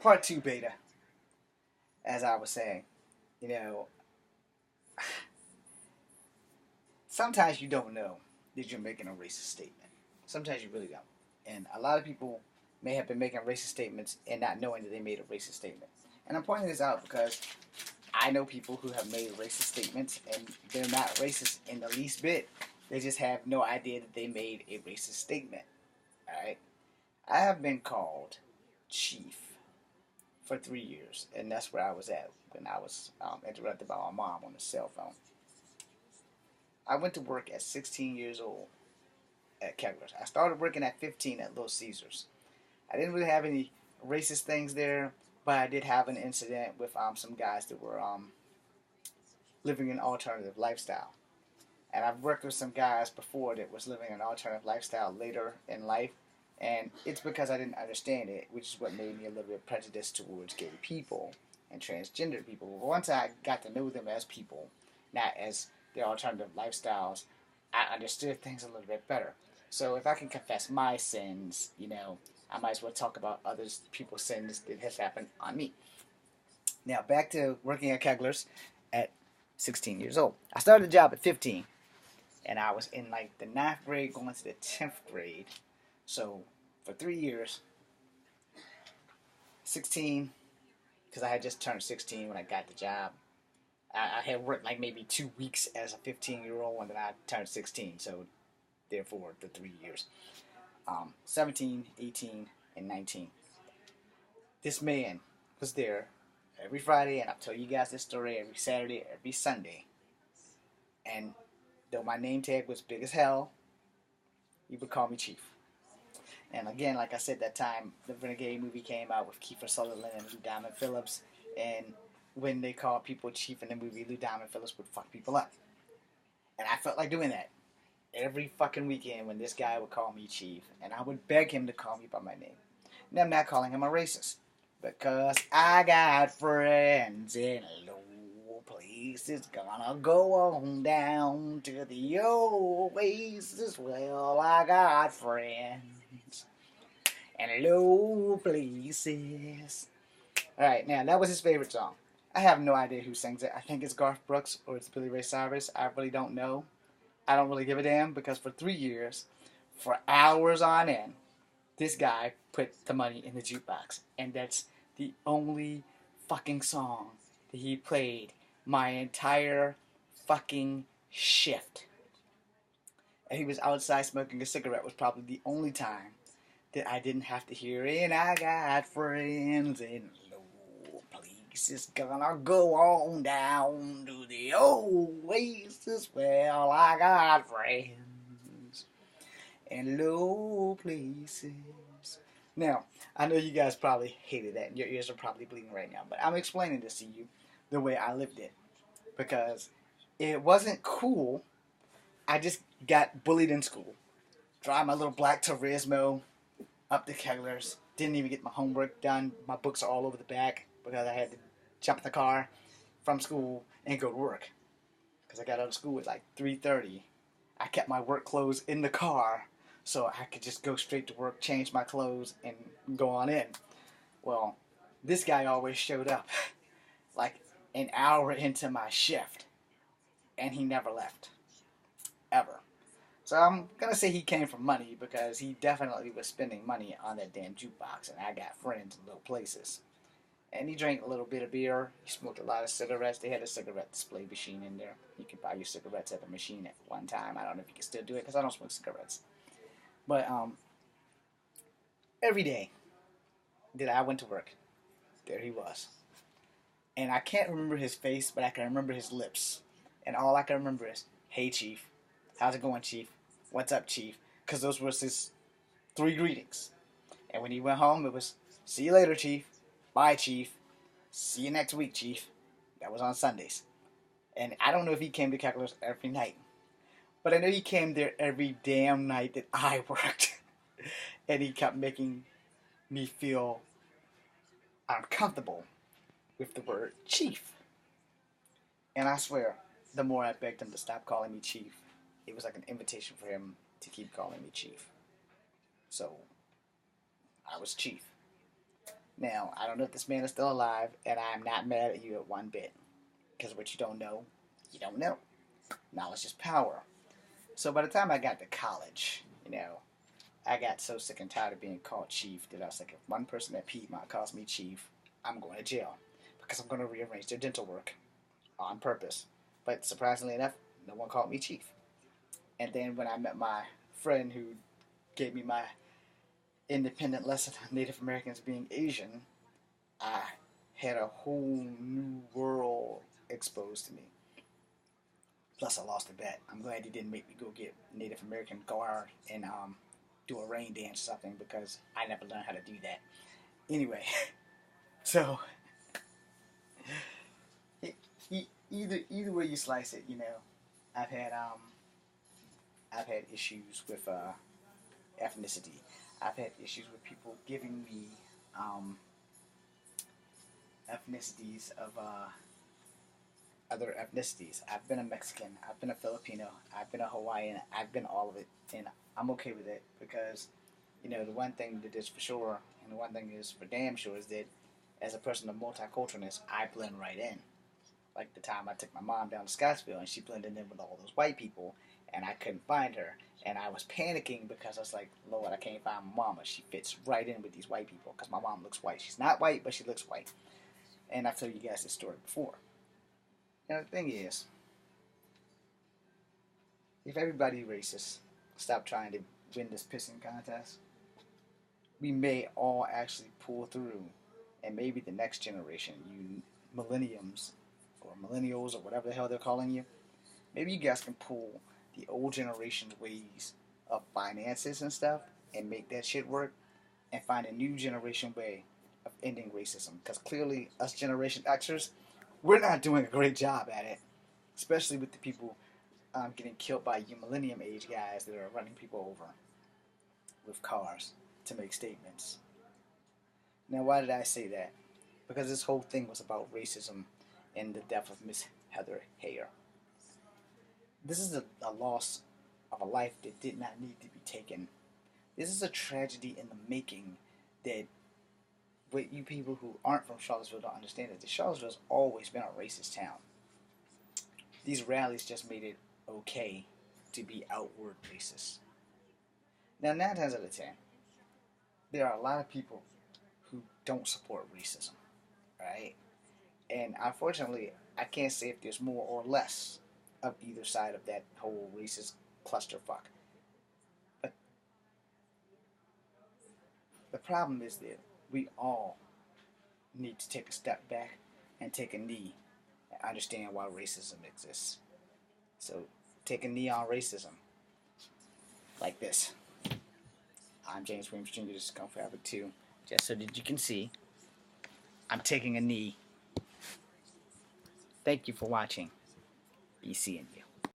Part two beta, as I was saying, you know, sometimes you don't know that you're making a racist statement. Sometimes you really don't. And a lot of people may have been making racist statements and not knowing that they made a racist statement. And I'm pointing this out because I know people who have made racist statements and they're not racist in the least bit. They just have no idea that they made a racist statement. Alright? I have been called chief for 3 years, and that's where I was at when I was interrupted by my mom on the cell phone. I went to work at 16 years old at Kegler's. I started working at 15 at Little Caesars. I didn't really have any racist things there, but I did have an incident with some guys that were living an alternative lifestyle. And I've worked with some guys before that was living an alternative lifestyle later in life, and it's because I didn't understand it, which is what made me a little bit prejudiced towards gay people and transgender people. But once I got to know them as people, not as their alternative lifestyles, I understood things a little bit better. So if I can confess my sins, I might as well talk about others people's sins that has happened on me. Now back to working at Kegler's at 16 years old. I started the job at 15, and I was in like the ninth grade going to the 10th grade. So for 3 years, 16, because I had just turned 16 when I got the job. I had worked like maybe 2 weeks as a 15-year-old when I turned 16. So therefore, the 3 years. 17, 18, and 19. This man was there every Friday, and I'll tell you guys this story every Saturday, every Sunday. And though my name tag was big as hell, he would call me Chief. And again, like I said, that time the Renegade movie came out with Kiefer Sutherland and Lou Diamond Phillips, and when they called people Chief in the movie, Lou Diamond Phillips would fuck people up. And I felt like doing that every fucking weekend when this guy would call me Chief, and I would beg him to call me by my name. And I'm not calling him a racist, because I got friends in low places, gonna go on down to the oasis. Well, I got friends in low places. Alright, now that was his favorite song. I have no idea who sings it. I think it's Garth Brooks or it's Billy Ray Cyrus. I really don't know. I don't really give a damn, because for 3 years, for hours on end, this guy put the money in the jukebox. And that's the only fucking song that he played my entire fucking shift. And he was outside smoking a cigarette was probably the only time that I didn't have to hear, and I got friends in low places, gonna go on down to the oasis. Well, I got friends in low places. Now, I know you guys probably hated that, and your ears are probably bleeding right now, but I'm explaining this to you the way I lived it, because it wasn't cool. I just got bullied in school. Drive my little black Turismo up to Kegler's. Didn't even get my homework done. My books are all over the back because I had to jump in the car from school and go to work. Because I got out of school at like 3:30. I kept my work clothes in the car so I could just go straight to work, change my clothes, and go on in. Well, this guy always showed up like an hour into my shift, and he never left. Ever. So I'm gonna say he came from money, because he definitely was spending money on that damn jukebox, and I got friends in little places. And he drank a little bit of beer. He smoked a lot of cigarettes. They had a cigarette display machine in there. You could buy your cigarettes at the machine at one time. I don't know if you can still do it, because I don't smoke cigarettes. But every day that I went to work, there he was. And I can't remember his face, but I can remember his lips. And all I can remember is, "Hey, Chief. How's it going, Chief? What's up, Chief?" Because those were his three greetings. And when he went home, it was, "See you later, Chief. Bye, Chief. See you next week, Chief." That was on Sundays. And I don't know if he came to Kegler's every night, but I know he came there every damn night that I worked. And he kept making me feel uncomfortable with the word Chief. And I swear, the more I begged him to stop calling me Chief, it was like an invitation for him to keep calling me Chief. So, I was Chief. Now, I don't know if this man is still alive, and I'm not mad at you at one bit. Because what you don't know, you don't know. Knowledge is power. So by the time I got to college, I got so sick and tired of being called chief that I was like, if one person at Piedmont calls me chief, I'm going to jail. Because I'm going to rearrange their dental work on purpose. But surprisingly enough, no one called me chief. And then when I met my friend who gave me my independent lesson on Native Americans being Asian, I had a whole new world exposed to me. Plus, I lost a bet. I'm glad he didn't make me go get Native American guard and do a rain dance or something because I never learned how to do that. Anyway, so either way you slice it, I've had um, I've had issues with ethnicity. I've had issues with people giving me um, ethnicities of other ethnicities. I've been a Mexican, I've been a Filipino, I've been a Hawaiian, I've been all of it, and I'm okay with it because, the one thing that is for sure, and the one thing is for damn sure, is that as a person of multiculturalness, I blend right in. Like the time I took my mom down to Scottsville and she blended in with all those white people, and I couldn't find her, and I was panicking because I was like, Lord, I can't find my mama. She fits right in with these white people because my mom looks white. She's not white, but she looks white. And I've told you guys this story before. The thing is, if everybody racist stop trying to win this pissing contest, we may all actually pull through, and maybe the next generation, you millenniums or millennials or whatever the hell they're calling you, maybe you guys can pull the old generation's ways of finances and stuff and make that shit work and find a new generation way of ending racism. Because clearly, us Generation Xers, we're not doing a great job at it, especially with the people getting killed by you millennium age guys that are running people over with cars to make statements. Now, why did I say that? Because this whole thing was about racism and the death of Miss Heather Heyer. This is a loss of a life that did not need to be taken. This is a tragedy in the making that what you people who aren't from Charlottesville don't understand is that Charlottesville's always been a racist town. These rallies just made it okay to be outward racist. Now, 9 times out of 10, there are a lot of people who don't support racism, right? And unfortunately, I can't say if there's more or less of either side of that whole racist clusterfuck. But the problem is that we all need to take a step back and take a knee and understand why racism exists. So take a knee on racism like this. I'm James Williams Jr. This is Kung Fu Havoc 2. Just so that you can see, I'm taking a knee. Thank you for watching. Be seeing you.